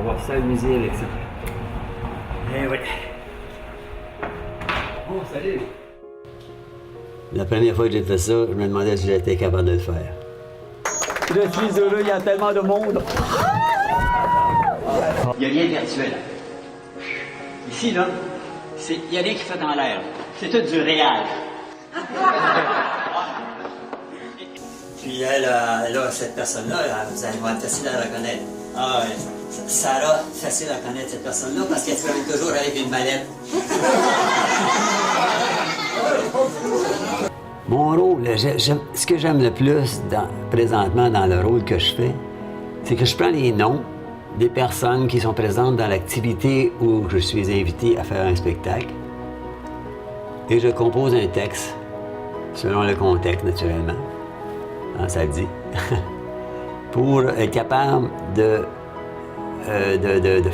On va s'amuser avec ça. Eh oui. Bon, salut. La première fois que j'ai fait ça, je me demandais si j'étais capable de le faire. Je suis heureux, il y a tellement de monde. Il n'y a rien de virtuel. Ici, là, il n'y a rien qui fait dans l'air. C'est tout du réel. Puis elle, là, cette personne-là, vous allez voir facile à reconnaître. Ah ouais. Sarah, facile à reconnaître cette personne-là parce qu'elle se promène toujours avec une mallette. Mon rôle, ce que j'aime le plus présentement dans le rôle que je fais, c'est que je prends les noms des personnes qui sont présentes dans l'activité où je suis invité à faire un spectacle et je compose un texte, selon le contexte naturellement, hein, ça le dit, pour être capable de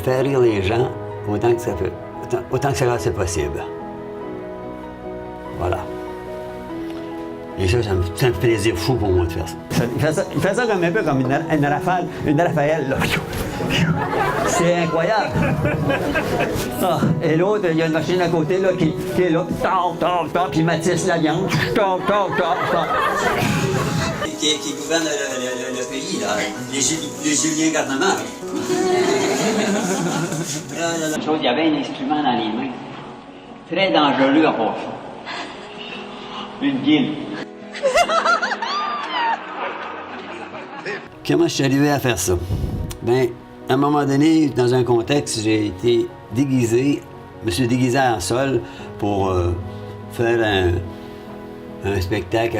faire rire les gens autant que cela c'est possible. Voilà. Et ça me fait un plaisir fou pour moi de faire ça. Il fait ça comme un peu comme une Raphaël, là. C'est incroyable. Ah, et l'autre, il y a une machine à côté là, qui est là, puis il matisse la viande, Qui gouverne le pays, là. Les Julien Garnement. Il y avait un instrument dans les mains. Très dangereux à part ça. Une guilde. Comment je suis arrivé à faire ça? Bien, à un moment donné, dans un contexte, j'ai été déguisé, je me suis déguisé en Sol pour faire un spectacle,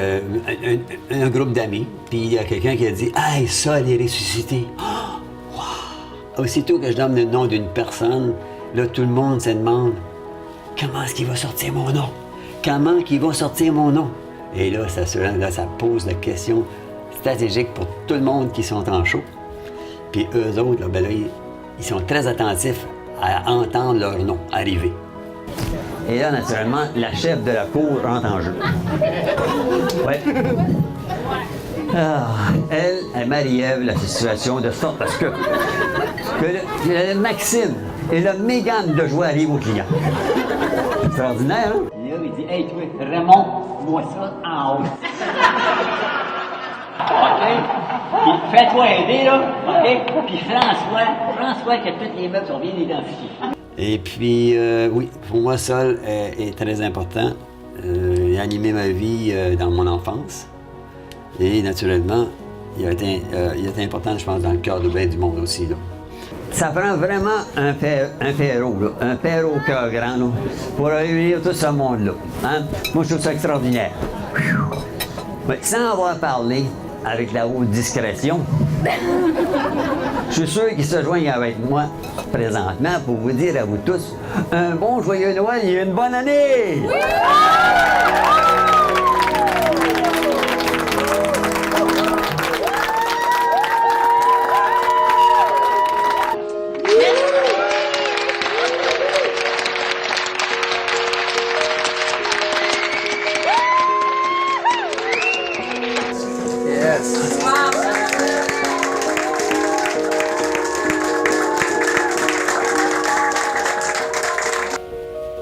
un groupe d'amis. Puis il y a quelqu'un qui a dit « Hey, Sol est ressuscité! Oh, wow. » Aussitôt que je donne le nom d'une personne, là, tout le monde se demande « Comment est-ce qu'il va sortir mon nom? Comment qu'il va sortir mon nom? » Et là, ça pose la question stratégique pour tout le monde qui sont en show. Puis eux autres, là, ben là, ils sont très attentifs à entendre leur nom arriver. Et là, naturellement, la chef de la cour rentre en jeu. Ouais. Ah, elle Marie-Ève la situation de sorte parce que Maxime et le Mégane de joie arrivent au client. C'est extraordinaire, hein? Et là, il dit, hey, toi, remonte-moi ça en haut. OK? Puis fais-toi aider, là. OK? Puis François, que tous les meubles sont bien identifiés. Et puis, oui, pour moi, Sol est très important. Il a animé ma vie dans mon enfance. Et naturellement, il a été important, je pense, dans le cœur de bien du monde aussi, là. Ça prend vraiment un père au cœur grand, là, pour réunir tout ce monde-là. Hein? Moi, je trouve ça extraordinaire. Mais sans avoir parlé avec la haute discrétion, je suis sûr qu'ils se joignent avec moi présentement pour vous dire à vous tous un bon joyeux Noël et une bonne année! Oui!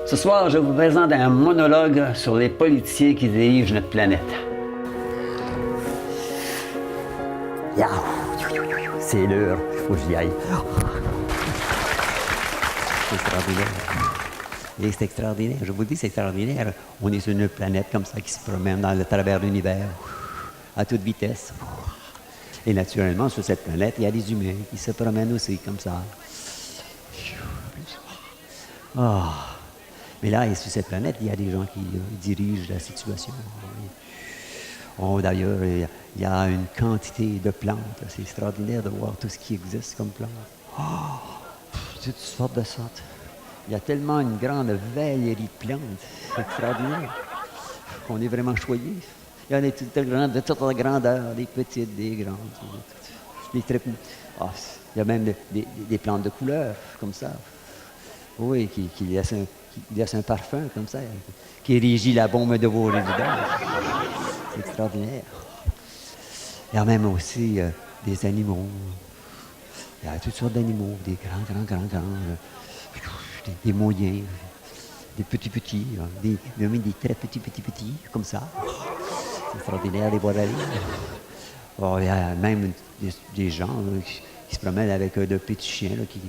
Ce soir, je vous présente un monologue sur les politiciens qui dirigent notre planète. C'est l'heure, il faut que j'y aille. C'est extraordinaire. C'est extraordinaire, je vous dis, c'est extraordinaire. On est sur une planète comme ça qui se promène dans le travers de l'univers, à toute vitesse. Et naturellement, sur cette planète, il y a des humains qui se promènent aussi comme ça. Oh. Mais là, sur cette planète, il y a des gens qui dirigent la situation. Oh, d'ailleurs, il y a une quantité de plantes. C'est extraordinaire de voir tout ce qui existe comme plantes. Oh, toutes sortes de sortes. Il y a tellement une grande valerie de plantes. C'est extraordinaire. On est vraiment choyés. Il y en a de toutes les grandeurs, des petites, des grandes. Des très... oh, il y a même des plantes de couleur, comme ça. Oui, qui laisse un parfum comme ça, qui régit la bombe de vos résidences. C'est extraordinaire. Il y a même aussi des animaux. Il y a toutes sortes d'animaux, des grands, des moyens, des petits, même des très petits, comme ça. C'est extraordinaire, les bois d'allée. Oh, il y a même des gens qui se promènent avec de petits chiens là, qui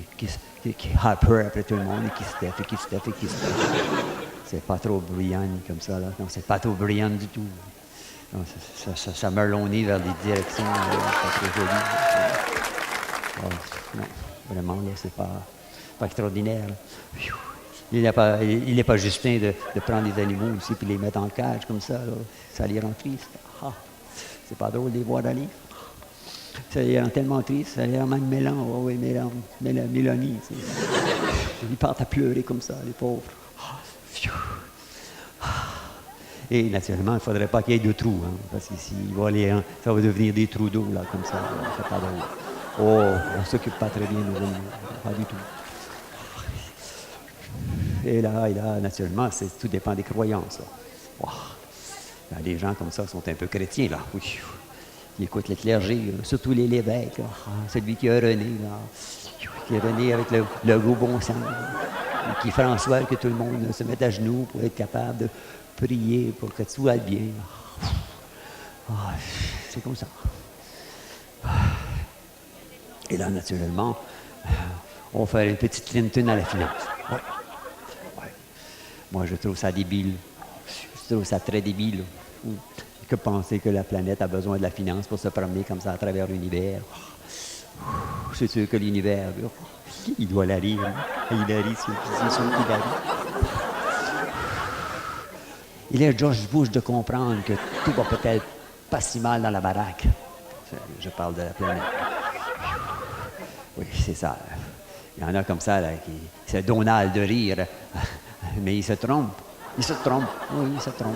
a peur après tout le monde et qui se taffent. C'est pas trop brillant comme ça, là. Non, c'est pas trop brillant du tout. Non, ça merlonne vers des directions, pas très joli. Oh, non, vraiment, là, c'est pas extraordinaire. Là. Il n'est pas justin de prendre les animaux aussi et les mettre en cage comme ça. Là. Ça les rend tristes. Ah, c'est pas drôle de les voir aller. Ça les rend tellement tristes, ça les rend même Mélan. Oh, oui, Mélanie. Ils partent à pleurer comme ça, les pauvres. Et naturellement, il ne faudrait pas qu'il y ait de trous, hein, parce que ça va devenir des trous d'eau, là, comme ça. Là, c'est pas drôle. Oh, on ne s'occupe pas très bien de nous, pas du tout. Et là, naturellement, tout dépend des croyances. Là. Wow. Là, les gens comme ça sont un peu chrétiens, là. Oui. Ils écoutent le clergé, surtout les l'évêques, celui qui a René, là, qui est René avec le gros bon sens, et qui François, que tout le monde se mette à genoux pour être capable de prier pour que tout aille bien. C'est comme ça. Et là, naturellement, on va faire une petite Clinton à la finance. Ouais. Moi, je trouve ça débile. Je trouve ça très débile. Que penser que la planète a besoin de la finance pour se promener comme ça à travers l'univers. C'est sûr que l'univers, il doit la rire. Hilary, c'est sûr qu'il la rit. Il est George Bush de comprendre que tout va peut-être pas si mal dans la baraque. Je parle de la planète. Oui, c'est ça. Il y en a comme ça, là, c'est Donald de rire. Mais il se trompe. Oui, il se trompe.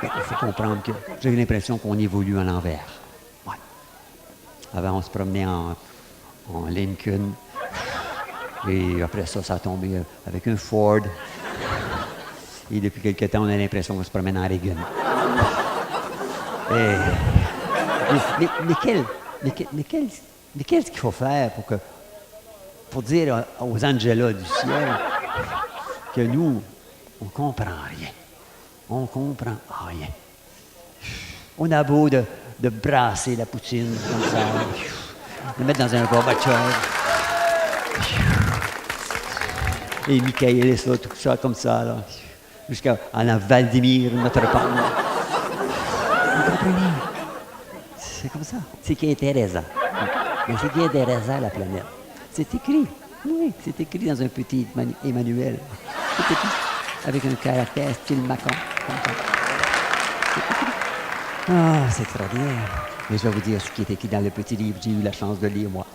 Il faut comprendre que j'ai l'impression qu'on évolue à l'envers. Ouais. Avant, on se promenait en Lincoln. Et après ça a tombé avec un Ford. Et depuis quelque temps, on a l'impression qu'on se promène en Reagan. Mais qu'est-ce qu'il faut faire pour dire aux Angela du ciel que nous, on comprend rien. On comprend rien. On a beau de brasser la poutine comme ça, de mettre dans un Gorbatchev. Et Michael, ça, tout ça comme ça, là, jusqu'à la Vladimir, notre part. Vous comprenez? C'est comme ça. C'est qui est Teresa. Mais c'est qui est Teresa, la planète. C'est écrit. Oui, c'est écrit dans un petit Emmanuel. C'est petit, avec un caractère style Macron. Comme ça. C'est écrit. Ah, c'est extraordinaire. Mais je vais vous dire ce qui est écrit dans le petit livre que j'ai eu la chance de lire, moi.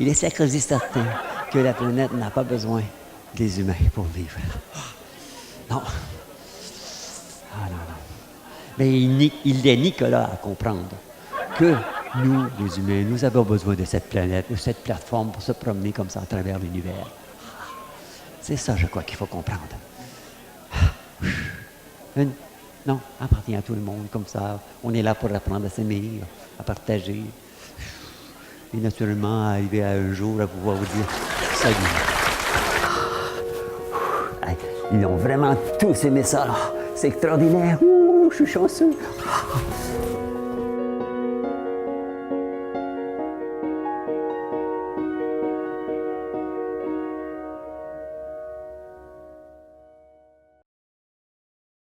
Il est sacré certain que la planète n'a pas besoin des humains pour vivre. Non. Ah non. Mais il est Nicolas à comprendre que nous, les humains, nous avons besoin de cette planète, de cette plateforme pour se promener comme ça à travers l'univers. C'est ça, je crois, qu'il faut comprendre. Non, appartient à tout le monde comme ça. On est là pour apprendre à s'aimer, à partager. Et naturellement, arriver à un jour à pouvoir vous dire salut. Ils ont vraiment tous aimé ça. C'est extraordinaire. Je suis chanceux.